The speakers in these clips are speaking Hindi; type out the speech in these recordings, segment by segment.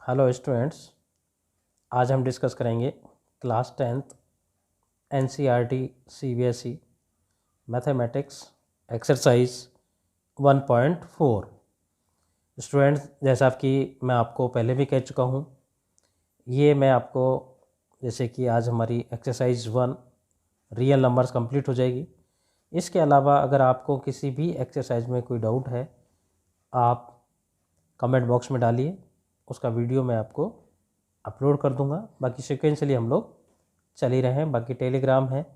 हेलो स्टूडेंट्स, आज हम डिस्कस करेंगे class 10th NCERT CBSE mathematics exercise 1.4। Students, जैसा कि मैं आपको पहले भी कह चुका हूँ, ये मैं आपको जैसे कि आज हमारी एक्सरसाइज 1 रियल नंबर्स कंप्लीट हो जाएगी। इसके अलावा अगर आपको किसी भी एक्सरसाइज में कोई डाउट है, आप कमेंट बॉक्स में डालिए, उसका वीडियो मैं आपको अपलोड कर दूंगा। बाकी सिक्वेंसली हम लोग चल ही रहे हैं। बाकी टेलीग्राम है,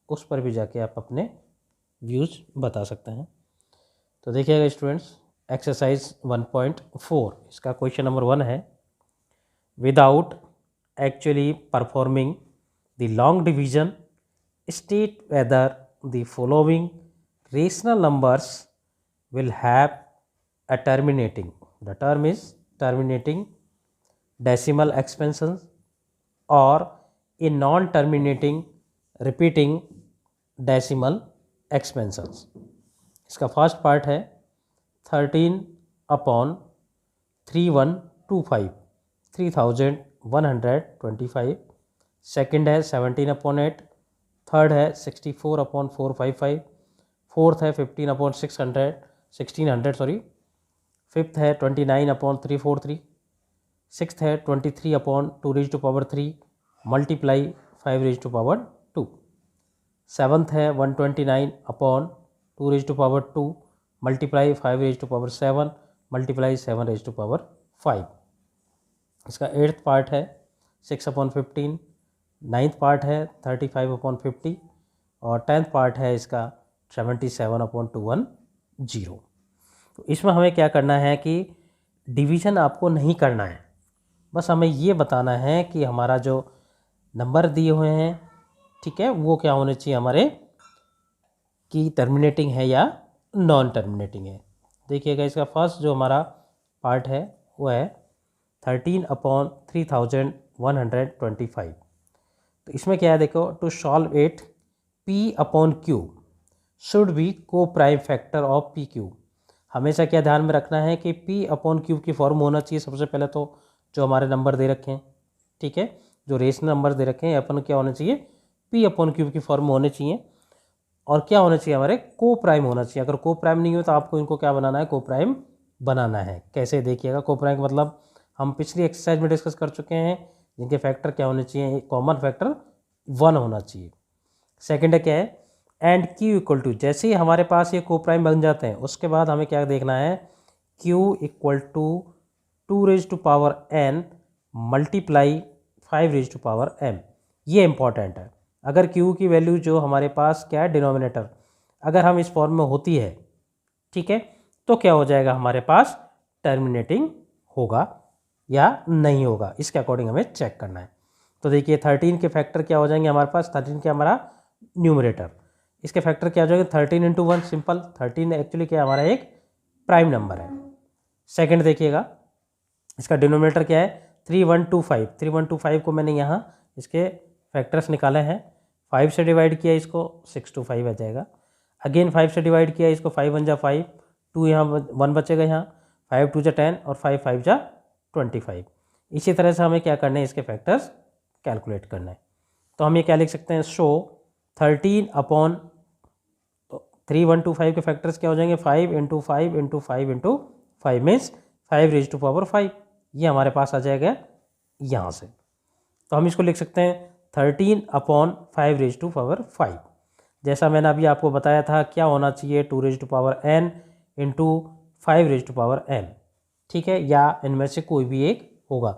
उस पर भी जाके आप अपने व्यूज़ बता सकते हैं। तो देखिएगा स्टूडेंट्स, एक्सरसाइज 1.4 इसका क्वेश्चन नंबर 1 है, without actually performing the long division state whether the following rational numbers will have a terminating, the term is terminating decimal expansion or a non-terminating repeating decimal expansions। इसका फर्स्ट पार्ट है 13/3125 3125। सेकंड है 17/8। थर्ड है 64/455। फोर्थ है 16/600 फिफ्थ है 29/343। सिक्स्थ है 23/2⁻³ मल्टीप्लाई 5⁻²। सेवन्थ है 129/2⁻² मल्टीप्लाई 5⁻7 मल्टीप्लाई 7⁻5। इसका एट्थ पार्ट है 6/15। नाइन्थ पार्ट है 35/50 और टेंथ पार्ट है इसका 77/210। तो इसमें हमें क्या करना है कि डिवीज़न आपको नहीं करना है, बस हमें ये बताना है कि हमारा जो नंबर दिए हुए हैं, ठीक है, वो क्या होने चाहिए हमारे कि टर्मिनेटिंग है या नॉन टर्मिनेटिंग है। देखिएगा, इसका फर्स्ट जो हमारा पार्ट है वो है 13/3125। तो इसमें क्या है, देखो, to solve it P/Q should be co prime factor of PQ। हमेशा क्या ध्यान में रखना है कि P/Q की फॉर्म होना चाहिए सबसे पहले तो जो हमारे नंबर दे रखे हैं, ठीक है, जो रेशनल नंबर दे रखे हैं अपन क्या होने चाहिए, P/Q की फॉर्म होने चाहिए। और क्या होना चाहिए, हमारे को प्राइम होना चाहिए। अगर को प्राइम नहीं हो तो आपको इनको क्या बनाना है, को प्राइम बनाना है। कैसे, देखिएगा, को प्राइम का मतलब हम पिछली एक्सरसाइज में डिस्कस कर चुके हैं, जिनके फैक्टर क्या होने चाहिए, कॉमन फैक्टर 1 होना चाहिए। सेकेंड है क्या है, एंड Q इक्वल टू, जैसे ही हमारे पास ये को प्राइम बन जाते हैं उसके बाद हमें क्या देखना है, Q equal to 2⁻n multiply 5⁻m। ये इंपॉर्टेंट है। अगर Q की वैल्यू जो हमारे पास क्या है, डिनोमिनेटर, अगर हम इस फॉर्म में होती है, ठीक है, तो क्या हो जाएगा, हमारे पास टर्मिनेटिंग होगा या नहीं होगा, इसके अकॉर्डिंग हमें चेक करना है। तो देखिए 13 के फैक्टर क्या हो जाएंगे हमारे पास, 13 के हमारा न्यूमरेटर, इसके फैक्टर क्या हो जाएंगे, 13 × 1 सिंपल। 13 एक्चुअली क्या हमारा एक प्राइम नंबर है। सेकंड देखिएगा, इसका डिनोमिनेटर क्या है, 3125। 3125 को मैंने यहाँ इसके फैक्टर्स निकाले हैं, 5 से डिवाइड किया इसको, 625 आ जाएगा। अगेन 5 से डिवाइड किया इसको, 5 1 जा 5, 2 यहाँ 1 बचेगा, यहाँ 5 2 जा 10 और 5 5 जा 25। इसी तरह से हमें क्या करना है, इसके फैक्टर्स कैलकुलेट करना है। तो हम ये क्या लिख सकते हैं, शो 13/3125 के फैक्टर्स क्या हो जाएंगे, 5 × 5 × 5 × 5 मीन्स 5⁻5। ये हमारे पास आ जाएगा यहाँ से। तो हम इसको लिख सकते हैं 13/5⁻5। जैसा मैंने अभी आपको बताया था, क्या होना चाहिए, 2⁻n × 5⁻m, ठीक है, या इनमें से कोई भी एक होगा,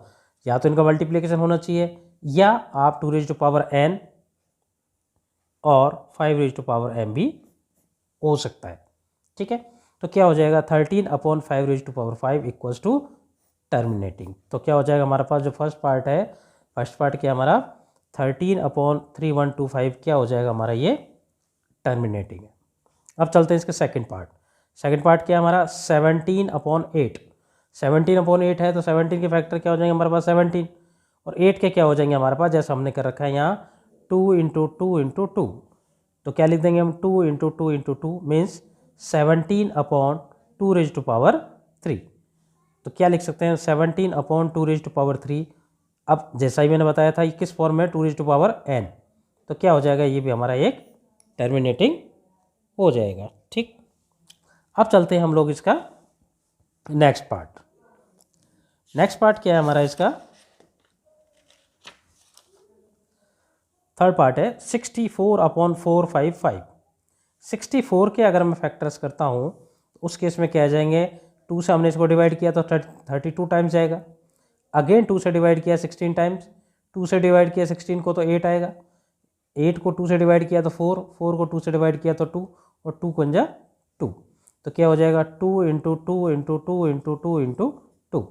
या तो इनका मल्टीप्लिकेशन होना चाहिए या आप 2⁻n और 5⁻m भी हो सकता है, ठीक है। तो क्या हो जाएगा, 13/5⁻5 इक्वल्स टू टर्मिनेटिंग। तो क्या हो जाएगा हमारे पास, जो फर्स्ट पार्ट है, फर्स्ट पार्ट क्या हमारा 13/3125 क्या हो जाएगा हमारा, ये टर्मिनेटिंग है। अब चलते हैं इसके सेकंड पार्ट। सेकंड पार्ट क्या है हमारा, 17/8। 17/8 है तो 17 के फैक्टर क्या हो जाएंगे हमारे पास, 17, और 8 के क्या हो जाएंगे हमारे पास, जैसा हमने कर रखा है यहाँ 2 × 2 × 2। तो क्या लिख देंगे हम, 2 × 2 × 2 मीन्स 17/2⁻3। तो क्या लिख सकते हैं 17/2⁻3। अब जैसा ही मैंने बताया था ये किस फॉर्म में 2⁻n, तो क्या हो जाएगा, ये भी हमारा एक टर्मिनेटिंग हो जाएगा। ठीक, अब चलते हैं हम लोग इसका नेक्स्ट पार्ट। नेक्स्ट पार्ट क्या है हमारा इसका, थर्ड पार्ट है 64/455। 64 के अगर मैं फैक्टर्स करता हूँ उस केस में क्या आ जाएंगे, 2 से हमने इसको डिवाइड किया तो 32 टाइम्स जाएगा। अगेन 2 से डिवाइड किया 16 टाइम्स, 2 से डिवाइड किया 16 को तो 8 आएगा, 8 को 2 से डिवाइड किया तो 4, 4 को 2 से डिवाइड किया तो 2, और 2 को 2, तो क्या हो जाएगा 2 × 2 × 2 × 2 × 2,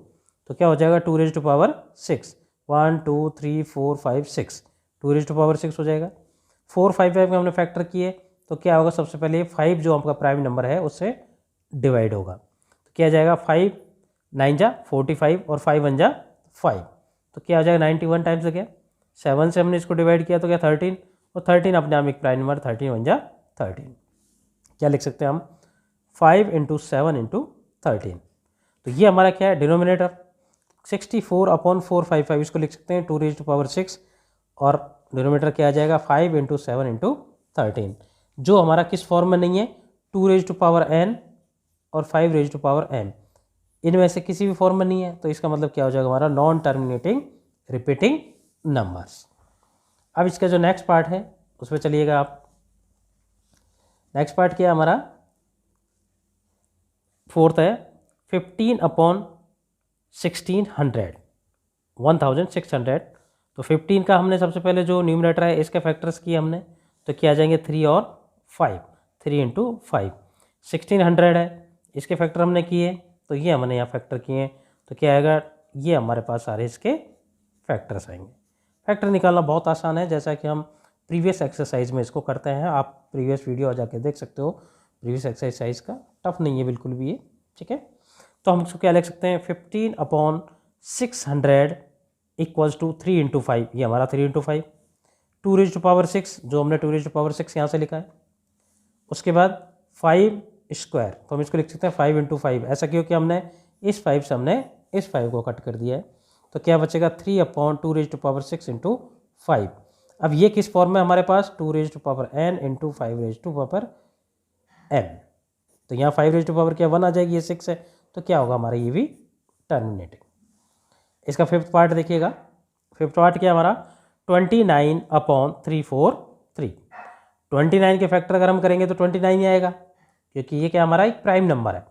तो क्या हो जाएगा 2⁻6। 1 2 3 4 5 6, 2⁻6 हो जाएगा। 4 5 5 के हमने फैक्टर किए तो क्या होगा, सबसे पहले 5 जो आपका प्राइम नंबर है उससे डिवाइड होगा, तो क्या जाएगा 5 9 जा 45 और 5 1 जा 5, तो क्या हो जाएगा 91 टाइम्स हो गया। 7 से हमने इसको डिवाइड किया तो क्या 13, और 13 अपने आप एक प्राइम नंबर, 13 1 जा 13, क्या लिख सकते हैं हम 5 × 7 × 13, तो ये हमारा क्या है डिनोमिनेटर। 64/455 इसको लिख सकते हैं 2⁻6, और डिनोमिनेटर क्या आ जाएगा 5 × 7 × 13, जो हमारा किस फॉर्म में नहीं है, 2⁻n और 5⁻m, इनमें से किसी भी फॉर्म में नहीं है, तो इसका मतलब क्या हो जाएगा हमारा नॉन टर्मिनेटिंग रिपीटिंग नंबर्स। अब इसका जो नेक्स्ट पार्ट है उस पर चलिएगा आप। नेक्स्ट पार्ट क्या है हमारा, फोर्थ है 15/1600, 1600। तो 15 का हमने सबसे पहले जो न्यूमरेटर है इसके फैक्टर्स किए हमने, तो क्या आ जाएंगे 3 और 5, 3 × 5। 1600 है, इसके फैक्टर हमने किए तो ये हमने यहाँ फैक्टर किए, तो क्या आएगा, ये हमारे पास सारे इसके फैक्टर्स आएंगे। फैक्टर निकालना बहुत आसान है, जैसा कि हम प्रीवियस एक्सरसाइज में इसको करते हैं, आप प्रीवियस वीडियो जाके देख सकते हो, प्रीवियस एक्सरसाइज का टफ नहीं है बिल्कुल भी ये। ठीक है, तो हम इसको क्या लिख सकते हैं 15/600 = 3 × 5, ये हमारा 3 × 5। 2⁻6 जो हमने 2⁻6 यहाँ से लिखा है, उसके बाद 5 स्क्वायर, तो हम इसको लिख सकते हैं 5 × 5, ऐसा क्यों कि हमने इस 5 से हमने इस 5 को कट कर दिया है, तो क्या बचेगा 3/2⁻6 × 5। अब ये किस फॉर्म में हमारे पास 2⁻n × 5⁻m, तो यहाँ 5 क्या 1 आ जाएगी, ये 6 है, तो क्या होगा हमारा ये भी टर्मिनेटिंग। इसका फिफ्थ पार्ट देखिएगा, फिफ्थ पार्ट क्या हमारा 29/343। 29 के फैक्टर अगर हम करेंगे तो 29 ही आएगा, क्योंकि ये क्या हमारा एक प्राइम नंबर है।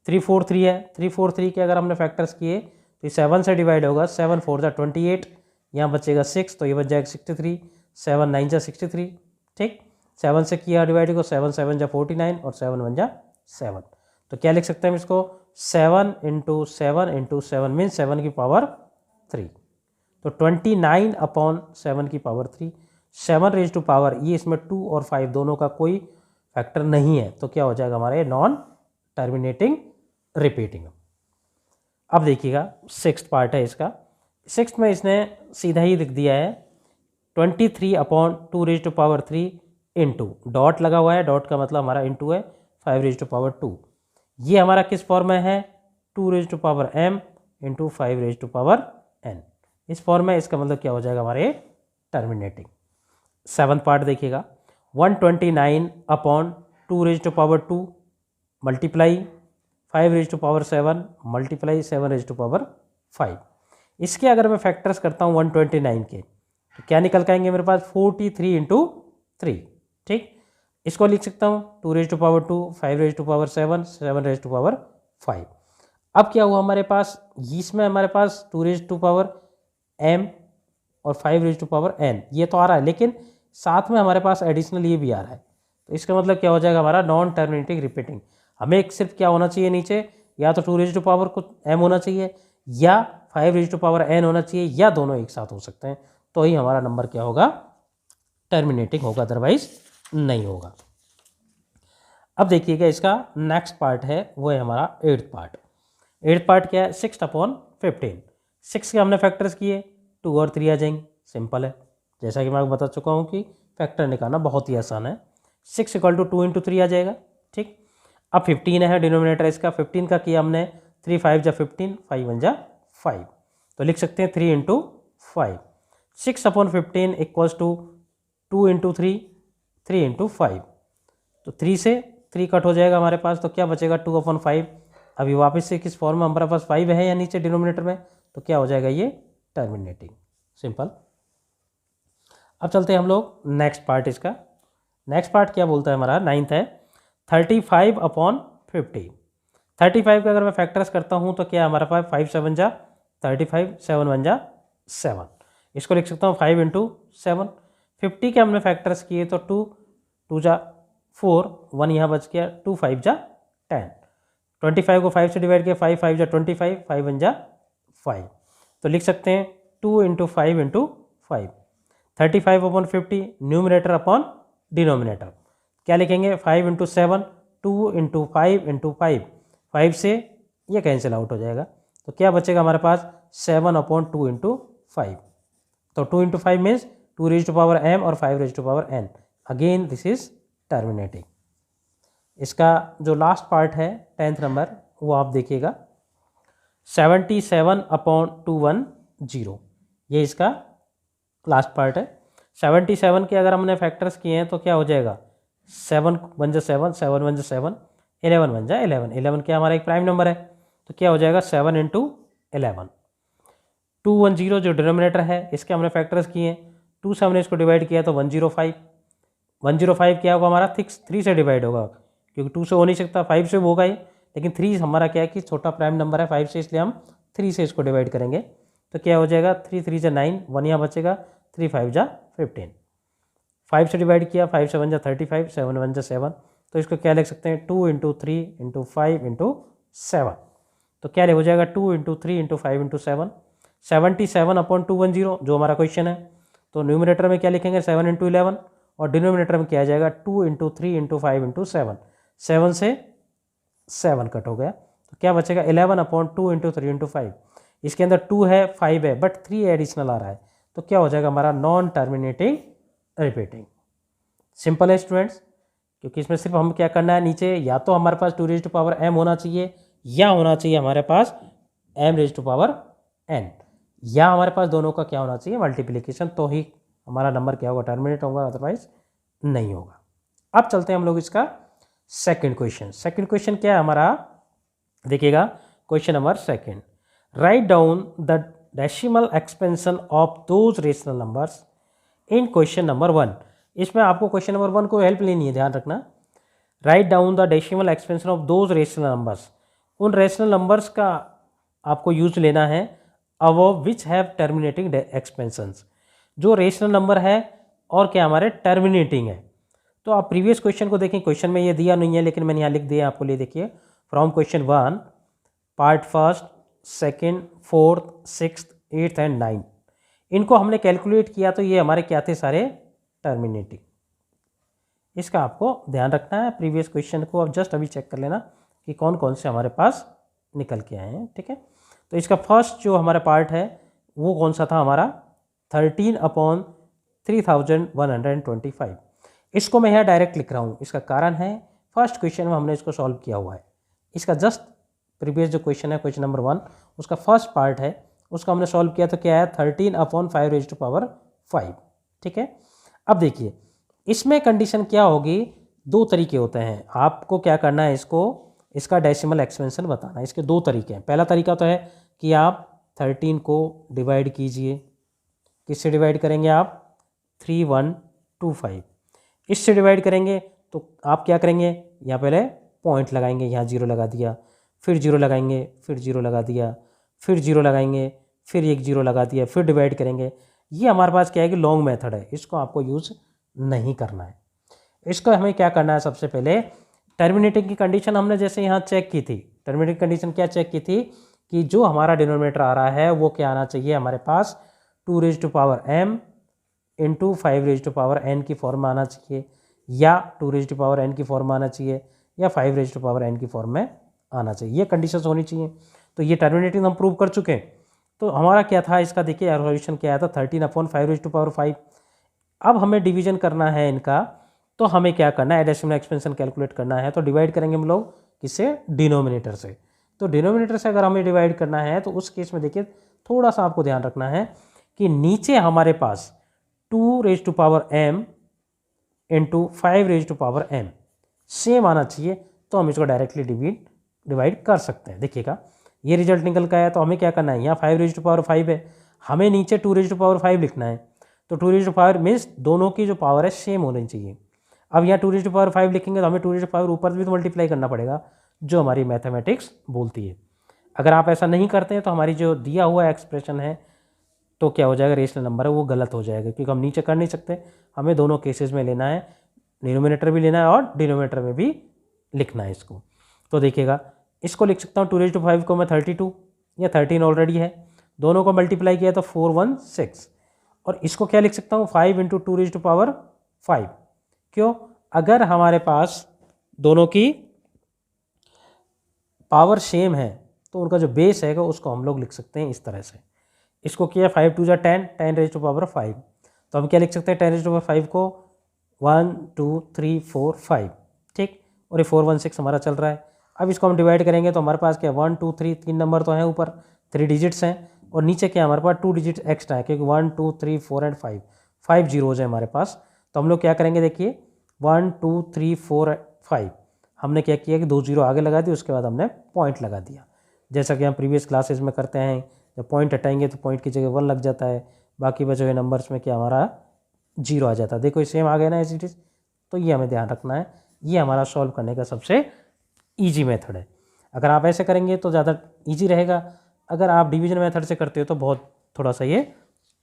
343 है, 343 के अगर हमने फैक्टर्स किए तो 7 से डिवाइड होगा, 7 4 जा 28, यहाँ बचेगा 6, तो ये बच जाएगा 63, 7 9 जा 63। ठीक, 7 से किया डिवाइड को, 7 7 जा 49 और 7 1 जा 7, तो क्या लिख सकते हैं हम इसको 7 × 7 × 7 मीन 7 की पावर 3, तो 29/7 की पावर 3। 7 ये इसमें 2 और 5 दोनों का कोई फैक्टर नहीं है, तो क्या हो जाएगा हमारे नॉन टर्मिनेटिंग रिपीटिंग। अब देखिएगा सिक्स्थ पार्ट है इसका। सिक्स्थ में इसने सीधा ही लिख दिया है 23/2⁻3 इंटू, डॉट लगा हुआ है, डॉट का मतलब हमारा इंटू है 5⁻2। ये हमारा किस फॉर्म में है 2⁻m इंटू 5⁻n, इस फॉर्म में, इसका मतलब क्या हो जाएगा हमारे टर्मिनेटिंग। सेवन्थ पार्ट देखिएगा 129/2⁻2 मल्टीप्लाई 5�7 मल्टीप्लाई 7�5। इसके अगर मैं फैक्टर्स करता हूँ 129 के, तो क्या निकल के आएंगे मेरे पास 43 × 3। ठीक, इसको लिख सकता हूँ 2⁻2 5�7 7�5। अब क्या हुआ हमारे पास, इसमें हमारे पास 2⁻m और 5⁻n ये तो आ रहा है, लेकिन साथ में हमारे पास एडिशनल ये भी आ रहा है, तो इसका मतलब क्या हो जाएगा हमारा नॉन टर्मिनेटिंग रिपीटिंग। हमें एक सिर्फ क्या होना चाहिए नीचे, या तो 2⁻m होना चाहिए या 5⁻n होना चाहिए, या दोनों एक साथ हो सकते हैं, तो ही हमारा नंबर क्या होगा टर्मिनेटिंग होगा, अदरवाइज नहीं होगा। अब देखिएगा इसका नेक्स्ट पार्ट है वो है हमारा एट्थ पार्ट। एट्थ पार्ट क्या है 6/15। 6 के हमने फैक्टर्स किए, 2 और 3 आ जाएंगे, सिंपल है, जैसा कि मैं आपको बता चुका हूँ कि फैक्टर निकालना बहुत ही आसान है। 6 = 2 × 3 आ जाएगा। ठीक, अब 15 है डिनोमिनेटर इसका, 15 का किया हमने 3 5 जा 15, 5 1 जा 5, तो लिख सकते हैं 3 into 5। 6/15 equals to 2 into 3, 3 into 5, तो 3 से 3 कट हो जाएगा हमारे पास, तो क्या बचेगा 2/5। अभी वापस से किस फॉर्म में हमारे पास 5 है या नीचे डिनोमिनेटर में, तो क्या हो जाएगा ये टर्मिनेटिंग, सिंपल। अब चलते हैं हम लोग नेक्स्ट पार्ट इसका। नेक्स्ट पार्ट क्या बोलता है हमारा, 9th है 35/50। 35 का अगर मैं फैक्टर्स करता हूँ तो क्या हमारे पास 5 7 जा 35, 7 1 जा 7, इसको लिख सकता हूँ 5 इंटू 7। 50 के हमने फैक्टर्स किए तो 2 2 जा 4, 1 यहाँ बच गया, 2 5 जा 10। 25 को 5 से डिवाइड किया, 5 5 जा 25, 5 1 जा 5, तो लिख सकते हैं 2 into 5 into 5। 35/50 numerator upon denominator, क्या लिखेंगे 5 इंटू 7, 2 इंटू 5 इंटू 5, 5 से ये कैंसिल आउट हो जाएगा, तो क्या बचेगा हमारे पास 7/2 इंटू 5, तो 2 into 5 means 2 raise to power m और 5 raise to power n, again this is terminating. इसका जो लास्ट पार्ट है 10th नंबर, वो आप देखिएगा 77/210, ये इसका लास्ट पार्ट है। 77 के अगर हमने फैक्टर्स किए हैं तो क्या हो जाएगा, 7 1 जा 7, 7 1 जा 7, 11 1 जा 11, 11 क्या हमारा एक प्राइम नंबर है, तो क्या हो जाएगा 7 इंटू 11। 210 जो डिनोमिनेटर है इसके हमने फैक्टर्स किए हैं, 2 से हमने इसको डिवाइड किया तो 105, 105 क्या होगा हमारा 3 से डिवाइड होगा, क्योंकि 2 से हो नहीं सकता, 5 से होगा ही, लेकिन 3 हमारा क्या है कि छोटा प्राइम नंबर है 5 से, इसलिए हम 3 से इसको डिवाइड करेंगे, तो क्या हो जाएगा 3 3 जा 9, 1 यहाँ बचेगा, 3 5 जा 15। 5 से डिवाइड किया, 5 7 जा 35, 7 1 जा 7, तो इसको क्या लिख सकते हैं 2 इंटू 3 इंटू 5 इंटू 7, तो क्या हो जाएगा 2 इंटू 3 इंटू 5 इंटू 7, 77/210 जो हमारा क्वेश्चन है। तो न्यूमिनेटर में क्या लिखेंगे 7 इंटू 11, और डिनोमिनेटर में क्या आ जाएगा 2 इंटू 3 इंटू 5 इंटू 7, 7 से 7 कट हो गया, तो क्या बचेगा 11/2 इंटू 3 इंटू 5, इसके अंदर 2 है 5 है बट 3 एडिशनल आ रहा है, तो क्या हो जाएगा हमारा नॉन टर्मिनेटिंग रिपीटिंग। सिंपल है स्टूडेंट्स, क्योंकि इसमें सिर्फ हम क्या करना है, नीचे या तो हमारे पास 2 रेज टू पावर m होना चाहिए, या होना चाहिए हमारे पास m raise to power n, या हमारे पास दोनों का क्या होना चाहिए मल्टीप्लिकेशन, तो ही हमारा नंबर क्या होगा टर्मिनेट होगा, अदरवाइज नहीं होगा। अब चलते हैं हम लोग इसका सेकंड क्वेश्चन। सेकंड क्वेश्चन क्या है हमारा, देखिएगा question number second, write down the decimal expansion of those rational numbers in question number 1। इसमें आपको क्वेश्चन नंबर 1 को हेल्प लेनी है, ध्यान रखना। Write down the decimal expansion of those rational numbers, उन रेशनल नंबर्स का आपको यूज लेना है above which have terminating expansions, जो रेशनल नंबर है और क्या हमारे टर्मिनेटिंग है। तो आप प्रीवियस क्वेश्चन को देखें, क्वेश्चन में ये दिया नहीं है लेकिन मैंने यहाँ लिख दिया आपको, ले देखिए from question 1 part first, second, fourth, sixth, 8th and 9, इनको हमने कैलकुलेट किया तो ये हमारे क्या थे सारे टर्मिनेटिंग। इसका आपको ध्यान रखना है, प्रीवियस क्वेश्चन को आप जस्ट अभी चेक कर लेना कि कौन कौन से हमारे पास निकल के आए हैं, ठीक है। तो इसका फर्स्ट जो हमारा पार्ट है वो कौन सा था हमारा 13/3125, इसको मैं यहाँ डायरेक्ट लिख रहा हूँ, इसका कारण है फर्स्ट क्वेश्चन में हमने इसको सॉल्व किया हुआ है। इसका जस्ट प्रीवियस जो क्वेश्चन है क्वेश्चन नंबर 1 उसका फर्स्ट पार्ट है, उसका हमने सॉल्व किया तो क्या है 13/5 ठीक है। अब देखिए इसमें कंडीशन क्या होगी, 2 तरीके होते हैं, आपको क्या करना है इसका डेसिमल एक्सपेंशन बताना है। इसके 2 तरीके हैं। पहला तरीका तो है कि आप 13 को डिवाइड कीजिए, किससे डिवाइड करेंगे आप 3125, इससे डिवाइड करेंगे तो आप क्या करेंगे, यहाँ पहले पॉइंट लगाएंगे, यहाँ 0 लगा दिया, फिर 0 लगाएंगे, फिर 0 लगा दिया, फिर 0 लगाएंगे, फिर एक 0 लगा दिया, फिर डिवाइड करेंगे। ये हमारे पास क्या है कि लॉन्ग मेथड है, इसको आपको यूज़ नहीं करना है। इसको हमें क्या करना है, सबसे पहले टर्मिनेटिंग की कंडीशन हमने जैसे यहाँ चेक की थी, टर्मिनेटिंग कंडीशन क्या चेक की थी कि जो हमारा डिनोमिनेटर आ रहा है वो क्या आना चाहिए हमारे पास 2 रेज टू पावर m इंटू 5 रेज टू पावर n की फॉर्म में आना चाहिए, या 2 रेज टू पावर n की फॉर्म में आना चाहिए, या 5 रेज टू पावर n की फॉर्म में आना चाहिए। ये कंडीशंस होनी चाहिए। तो ये टर्मिनेटिंग हम प्रूव कर चुके हैं। तो हमारा क्या था इसका, देखिए सॉल्यूशन क्या आया था 13/5 अब हमें डिवीजन करना है इनका, तो हमें क्या करना है डेसिमल एक्सपेंशन कैलकुलेट करना है, तो डिवाइड करेंगे हम लोग किससे, डिनोमिनेटर से। तो डिनोमिनेटर से अगर हमें डिवाइड करना है तो उस केस में देखिए थोड़ा सा आपको ध्यान रखना है कि नीचे हमारे पास 2m इंटू 5m सेम आना चाहिए, तो हम इसको डायरेक्टली डिवाइड कर सकते हैं। देखिएगा ये रिजल्ट निकल का आया, तो हमें क्या करना है, यहाँ 5 है, हमें नीचे 2 लिखना है, तो 2 मीन्स दोनों की जो पावर है सेम होनी चाहिए। अब यहाँ 2 लिखेंगे तो हमें 2 ऊपर भी तो मल्टीप्लाई करना पड़ेगा, जो हमारी मैथमेटिक्स बोलती है। अगर आप ऐसा नहीं करते हैं तो हमारी जो दिया हुआ एक्सप्रेशन है तो क्या हो जाएगा, रेशनल नंबर है वो गलत हो जाएगा, क्योंकि हम नीचे कर नहीं सकते, हमें दोनों केसेस में लेना है, न्यूमरेटर भी लेना है और डिनोमिनेटर में भी लिखना है इसको। तो देखिएगा इसको लिख सकता हूँ 2 को मैं 32 या 13 ऑलरेडी है, दोनों को मल्टीप्लाई किया तो 416, और इसको क्या लिख सकता हूँ 5 इंटू 2 क्यों, अगर हमारे पास दोनों की पावर सेम है तो उनका जो बेस है उसको हम लोग लिख सकते हैं इस तरह से। इसको किया 5 2 10 तो हम क्या लिख सकते हैं 10 को 1 2 3 4 5, ठीक, और ये 416 हमारा चल रहा है। अब इसको हम डिवाइड करेंगे तो हमारे पास क्या 1 2 3 तीन नंबर तो हैं ऊपर, 3 डिजिट्स हैं, और नीचे क्या हमारे पास 2 डिजिट एक्स्ट्रा है, क्योंकि 1 2 3 4 एंड 5 जीरोज है हमारे पास। तो हम लोग क्या करेंगे, देखिए 1 2 3 4 5 हमने क्या किया कि 2 जीरो आगे लगा दी, उसके बाद हमने पॉइंट लगा दिया, जैसा कि हम प्रीवियस क्लासेस में करते हैं। जब पॉइंट हटाएंगे तो पॉइंट की जगह 1 लग जाता है, बाकी बचे हुए नंबर्स में क्या हमारा 0 आ जाता है। देखो ये सेम आ गया ना एज इट इज़, तो ये हमें ध्यान रखना है, ये हमारा सॉल्व करने का सबसे ईजी मेथड है। अगर आप ऐसे करेंगे तो ज़्यादा ईजी रहेगा, अगर आप डिवीजन मेथड से करते हो तो बहुत थोड़ा सा ये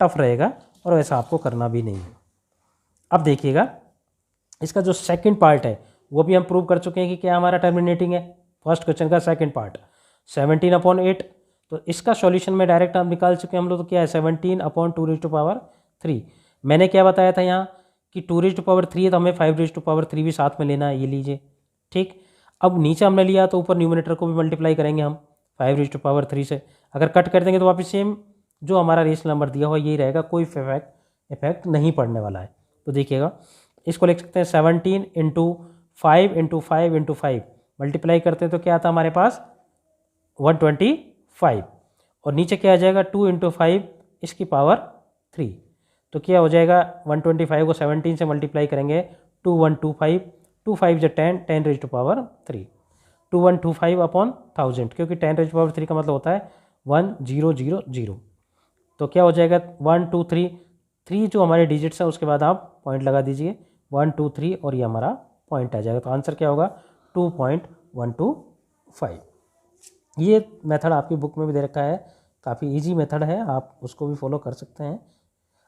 टफ रहेगा, और वैसा आपको करना भी नहीं है। अब देखिएगा इसका जो सेकंड पार्ट है वो भी हम प्रूव कर चुके हैं कि क्या हमारा टर्मिनेटिंग है। फर्स्ट क्वेश्चन का सेकंड पार्ट 17/8, तो इसका सॉल्यूशन में डायरेक्ट हम निकाल चुके हैं हम लोग, तो क्या है 17/2 मैंने क्या बताया था यहाँ कि 2 है तो हमें 5 भी साथ में लेना है, ये लीजिए, ठीक। अब नीचे हमने लिया तो ऊपर न्यूमरेटर को भी मल्टीप्लाई करेंगे हम 5 से, अगर कट कर देंगे तो वापस सेम जो हमारा रेशनल नंबर दिया हुआ यही रहेगा, कोई इफेक्ट नहीं पड़ने वाला है। तो देखिएगा इसको लिख सकते हैं 17 इंटू 5 मल्टीप्लाई करते हैं तो क्या आता है हमारे पास 125, और नीचे क्या आ जाएगा 2 इंटू 5 इसकी पावर 3, तो क्या हो जाएगा 125 को 17 से मल्टीप्लाई करेंगे 2125, 25 जो 10 2125 अपॉन 1000, क्योंकि 10 का मतलब होता है 1000, तो क्या हो जाएगा 1 2 3 जो हमारे डिजिट्स हैं उसके बाद आप पॉइंट लगा दीजिए 1 2 3 और ये हमारा पॉइंट आ जाएगा, तो आंसर क्या होगा 2.125। ये मेथड आपकी बुक में भी दे रखा है, काफ़ी इजी मेथड है, आप उसको भी फॉलो कर सकते हैं।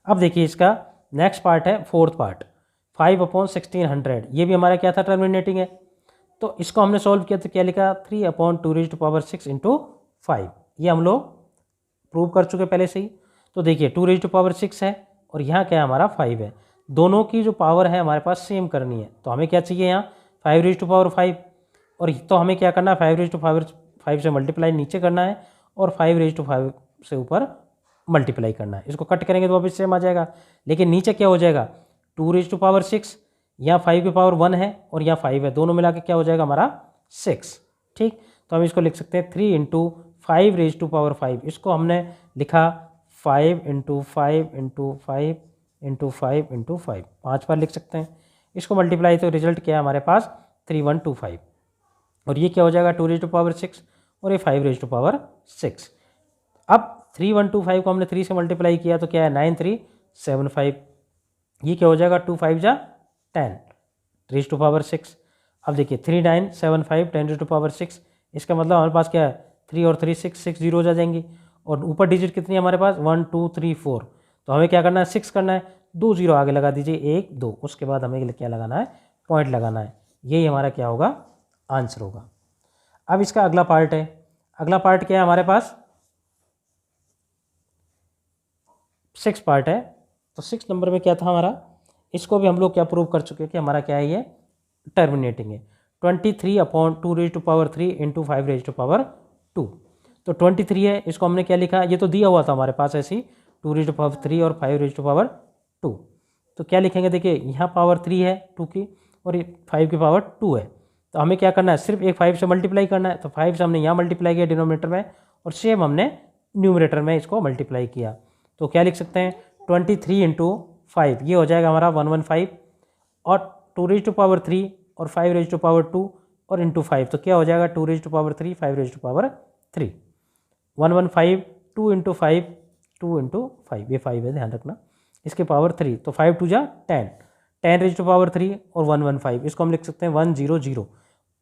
अब देखिए इसका नेक्स्ट पार्ट है फोर्थ पार्ट 5/1600, ये भी हमारा क्या था टर्मिनेटिंग है, तो इसको हमने सॉल्व किया तो क्या लिखा 3/2 इंटू 5, ये हम लोग प्रूव कर चुके पहले से ही। तो देखिए 2 है और यहाँ क्या है हमारा 5 है, दोनों की जो पावर है हमारे पास सेम करनी है, तो हमें क्या चाहिए यहाँ 5 और तो हमें क्या करना है 5 से मल्टीप्लाई नीचे करना है और 5 से ऊपर मल्टीप्लाई करना है। इसको कट करेंगे तो वापस सेम आ जाएगा, लेकिन नीचे क्या हो जाएगा 2 यहाँ 5 की पावर 1 है और यहाँ 5 है, दोनों मिला के क्या हो जाएगा हमारा 6, ठीक। तो हम इसको लिख सकते हैं 3 इंटू 5 इसको हमने लिखा 5 इंटू 5 इंटू 5 इंटू 5 इंटू 5, 5 बार लिख सकते हैं। इसको मल्टीप्लाई तो रिजल्ट क्या है हमारे पास 3125, और ये क्या हो जाएगा 2 और ये 5 अब 3125 को हमने 3 से मल्टीप्लाई किया तो क्या है 9375, ये क्या हो जाएगा 2 5 जा 10 अब देखिए 3975 10 इसका मतलब हमारे पास क्या है 3 और 3 6 जीरो आ जाएंगी, और ऊपर डिजिट कितनी है हमारे पास 1 2 3 4, तो हमें क्या करना है 6 करना है, 2 जीरो आगे लगा दीजिए 1 2, उसके बाद हमें क्या लगाना है पॉइंट लगाना है, यही हमारा क्या होगा आंसर होगा। अब इसका अगला पार्ट है, अगला पार्ट क्या है हमारे पास 6 पार्ट है, तो 6 नंबर में क्या था हमारा, इसको भी हम लोग क्या प्रूव कर चुके हैं कि हमारा क्या है ये टर्मिनेटिंग है 23/2 इंटू 5 तो 23 है, इसको हमने क्या लिखा, ये तो दिया हुआ था हमारे पास ऐसे ही 2 और 5 तो क्या लिखेंगे, देखिए यहाँ पावर 3 है 2 की और 5 की पावर 2 है, तो हमें क्या करना है, सिर्फ एक 5 से मल्टीप्लाई करना है। तो 5 से हमने यहाँ मल्टीप्लाई किया डिनोमिनेटर में, और सेम हमने न्यूमरेटर में इसको मल्टीप्लाई किया। तो क्या लिख सकते हैं, 23 इंटू 5, ये हो जाएगा हमारा 115, और 2 रेज टू पावर 3 और 5 रेज टू पावर 2 और इंटू 5, तो क्या हो जाएगा 2 raise to power 3 5 raise to power 3, 115 2 into 5 2 into 5, ये 5 है ध्यान रखना, इसके पावर 3, तो 5 2 जा 10, 10 रेज टू पावर 3 और 115, इसको हम लिख सकते हैं 100।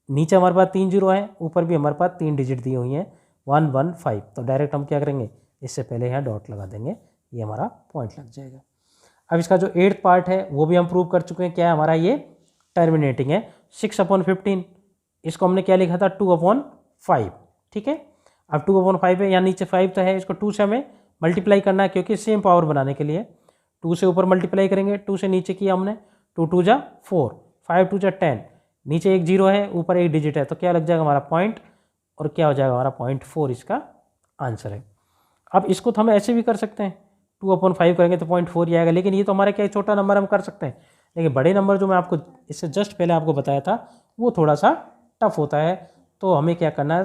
नीचे हमारे पास 3 जीरो हैं, ऊपर भी हमारे पास 3 डिजिट दी हुई हैं 115, तो डायरेक्ट हम क्या करेंगे, इससे पहले यहाँ डॉट लगा देंगे, ये हमारा पॉइंट लग जाएगा। अब इसका जो 8th पार्ट है वो भी हम प्रूव कर चुके हैं, क्या है हमारा ये टर्मिनेटिंग है। 6/15, इसको हमने क्या लिखा था 2/5, ठीक है। अब 2/5 है, यहाँ नीचे 5 तो है, इसको 2 से हमें मल्टीप्लाई करना है, क्योंकि सेम पावर बनाने के लिए 2 से ऊपर मल्टीप्लाई करेंगे, 2 से नीचे किया हमने, 2 2 जा 4, 5 2 जा 10, नीचे एक जीरो है ऊपर एक डिजिट है, तो क्या लग जाएगा हमारा पॉइंट, और क्या हो जाएगा हमारा 0.4 इसका आंसर है। अब इसको तो हम ऐसे भी कर सकते हैं, 2/5 करेंगे तो 0.4 ही आएगा, लेकिन ये तो हमारा क्या छोटा नंबर हम कर सकते हैं, लेकिन बड़े नंबर जो मैं आपको इससे जस्ट पहले आपको बताया था वो थोड़ा सा टफ होता है। तो हमें क्या करना है,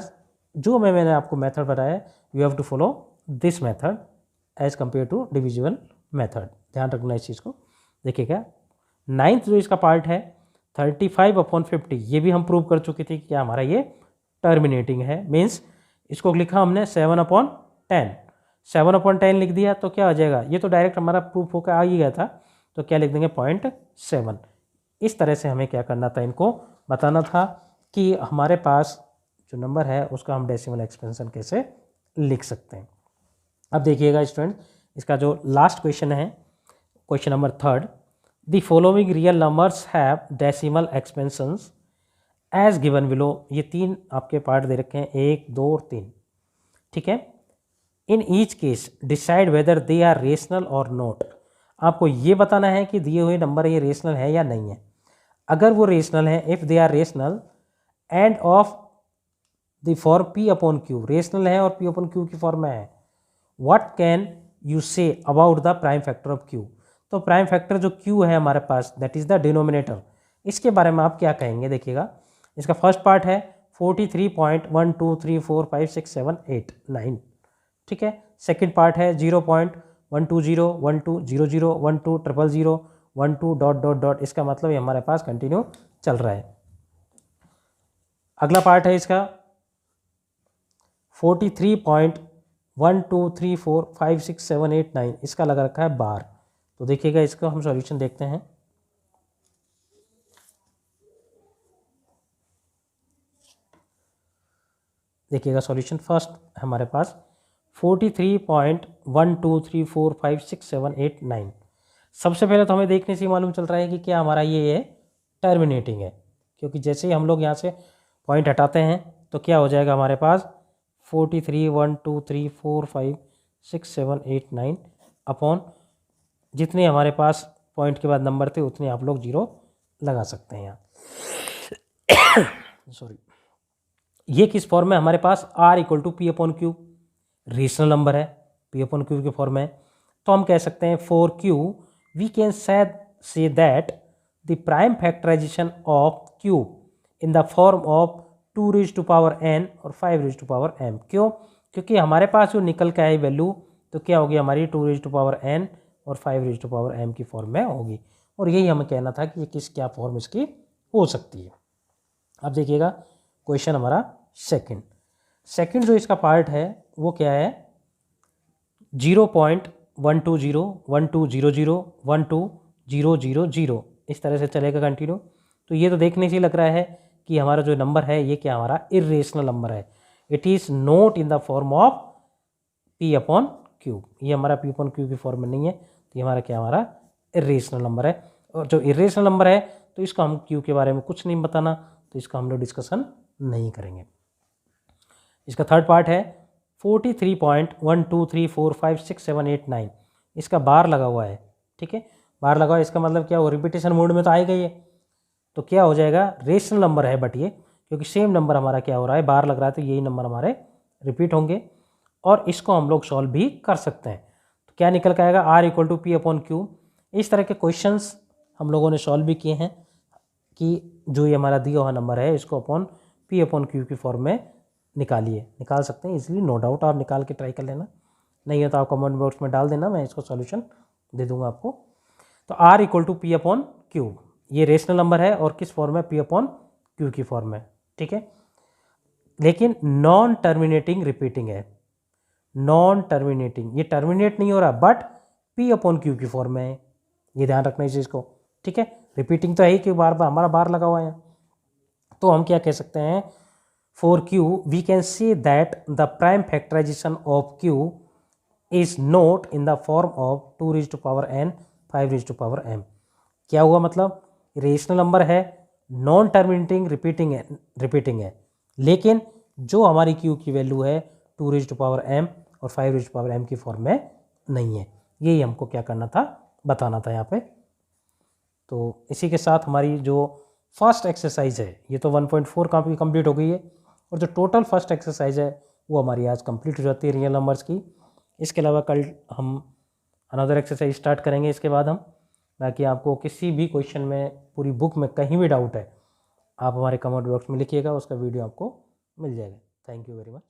जो मैंने आपको मेथड बताया, you have to follow this method as compare to divisible method, ध्यान रखना इस चीज़ को। देखिएगा 9th जो इसका पार्ट है 35/50, ये भी हम प्रूव कर चुके थे कि क्या हमारा ये टर्मिनेटिंग है, मीन्स इसको लिखा हमने 7/10, 7/10 लिख दिया, तो क्या हो जाएगा, ये तो डायरेक्ट हमारा प्रूफ होकर आ ही गया था, तो क्या लिख देंगे 0.7। इस तरह से हमें क्या करना था, इनको बताना था कि हमारे पास जो नंबर है उसका हम डेसिमल एक्सपेंशन कैसे लिख सकते हैं। अब देखिएगा स्टूडेंट, इसका जो लास्ट क्वेश्चन है, question number 3, the following real numbers have decimal expansions as given below. ये 3 आपके पार्ट दे रखे हैं, 1 2 और 3, ठीक है। In each case decide whether they are rational और नॉट। आपको ये बताना है कि दिए हुए नंबर ये रेशनल है या नहीं है। अगर वो रेशनल है, if they are rational and of the form P/Q, rational है और P/Q की फॉर्म में है, what can you say about the prime factor of Q। तो प्राइम फैक्टर जो Q है हमारे पास, दैट इज़ द डिनोमिनेटर, इसके बारे में आप क्या कहेंगे। देखिएगा इसका फर्स्ट पार्ट है 43.123456789, ठीक है। सेकंड पार्ट है 0.120120012000012 डॉट डॉट डॉट, इसका मतलब ये हमारे पास कंटिन्यू चल रहा है। अगला पार्ट है इसका 43.123456789, इसका लगा रखा है बार। तो देखिएगा इसका हम सॉल्यूशन देखते हैं। देखिएगा सॉल्यूशन फर्स्ट हमारे पास 43.123456789। सबसे पहले तो हमें देखने से मालूम चल रहा है कि क्या हमारा ये टर्मिनेटिंग है, क्योंकि जैसे ही हम लोग यहाँ से पॉइंट हटाते हैं तो क्या हो जाएगा हमारे पास 43.123456789 अपॉन जितने हमारे पास पॉइंट के बाद नंबर थे उतने आप लोग जीरो लगा सकते हैं यहाँ। सॉरी, ये किस फॉर्म में हमारे पास R = P/Q, रेशनल नंबर है, P/Q के फॉर्म में। तो हम कह सकते हैं for Q we can say that the prime factorization of Q in the form of 2n और 5m। क्यों? क्योंकि हमारे पास जो निकल के आई वैल्यू तो क्या होगी हमारी 2n और 5m की फॉर्म में होगी, और यही हमें कहना था कि ये क्या फॉर्म इसकी हो सकती है। अब देखिएगा क्वेश्चन हमारा सेकंड जो इसका पार्ट है वो क्या है 0.1201200120000, इस तरह से चलेगा कंटिन्यू। तो ये तो देखने से लग रहा है कि हमारा जो नंबर है ये क्या हमारा इरेशनल नंबर है, it is not in the form of P/Q। ये हमारा P/Q की फॉर्म में नहीं है, तो ये हमारा क्या हमारा इरेशनल नंबर है। और जो इरेशनल नंबर है तो इसको हम Q के बारे में कुछ नहीं बताना, तो इसका हम लोग डिस्कशन नहीं करेंगे। इसका थर्ड पार्ट है 43.123456789, इसका बार लगा हुआ है, ठीक है। बार लगा हुआ है इसका मतलब क्या हो, रिपीटेशन मोड में तो आएगा ये, तो क्या हो जाएगा रेशनल नंबर है, बट ये क्योंकि सेम नंबर हमारा क्या हो रहा है बार लग रहा है तो यही नंबर हमारे रिपीट होंगे, और इसको हम लोग सॉल्व भी कर सकते हैं। तो क्या निकल के आएगा R = P/Q। इस तरह के क्वेश्चंस हम लोगों ने सॉल्व भी किए हैं, कि जो ये हमारा दिया हुआ नंबर है इसको अपॉन पी अपॉन क्यू की फॉर्म में निकालिए, निकाल सकते हैं इसलिए, नो डाउट आप निकाल के ट्राई कर लेना, नहीं है तो आप कमेंट बॉक्स में डाल देना, मैं इसको सॉल्यूशन दे दूंगा आपको। तो R equal to P upon Q, ये रेशनल नंबर है और किस फॉर्म में, पी अपॉन क्यू की फॉर्म में, ठीक है। लेकिन नॉन टर्मिनेटिंग रिपीटिंग है, नॉन टर्मिनेटिंग, ये टर्मिनेट नहीं हो रहा बट पी अपॉन क्यू की फॉर्म में है, ये ध्यान रखना इस चीज़ को, ठीक है। रिपीटिंग तो है ही कि बार बार हमारा बार लगा हुआ है, तो हम क्या कह सकते हैं, for Q we can see that the prime factorization of Q is not in the form of 2 raise to power n 5 raise to power m। क्या हुआ, मतलब रेशनल नंबर है, नॉन टर्मिनेटिंग रिपीटिंग है, लेकिन जो हमारी क्यू की वैल्यू है 2 रेज़ टू पावर m और 5 रेज़ टू पावर m की फॉर्म में नहीं है, यही हमको क्या करना था, बताना था यहाँ पे। तो इसी के साथ हमारी जो फर्स्ट एक्सरसाइज है ये तो 1.4 काफ़ी कंप्लीट हो गई है, और जो टोटल फर्स्ट एक्सरसाइज है वो हमारी आज कंप्लीट हो जाती है रियल नंबर्स की। इसके अलावा कल हम अनदर एक्सरसाइज स्टार्ट करेंगे इसके बाद हम। बाकी आपको किसी भी क्वेश्चन में पूरी बुक में कहीं भी डाउट है आप हमारे कमेंट बॉक्स में लिखिएगा, उसका वीडियो आपको मिल जाएगा। Thank you very much.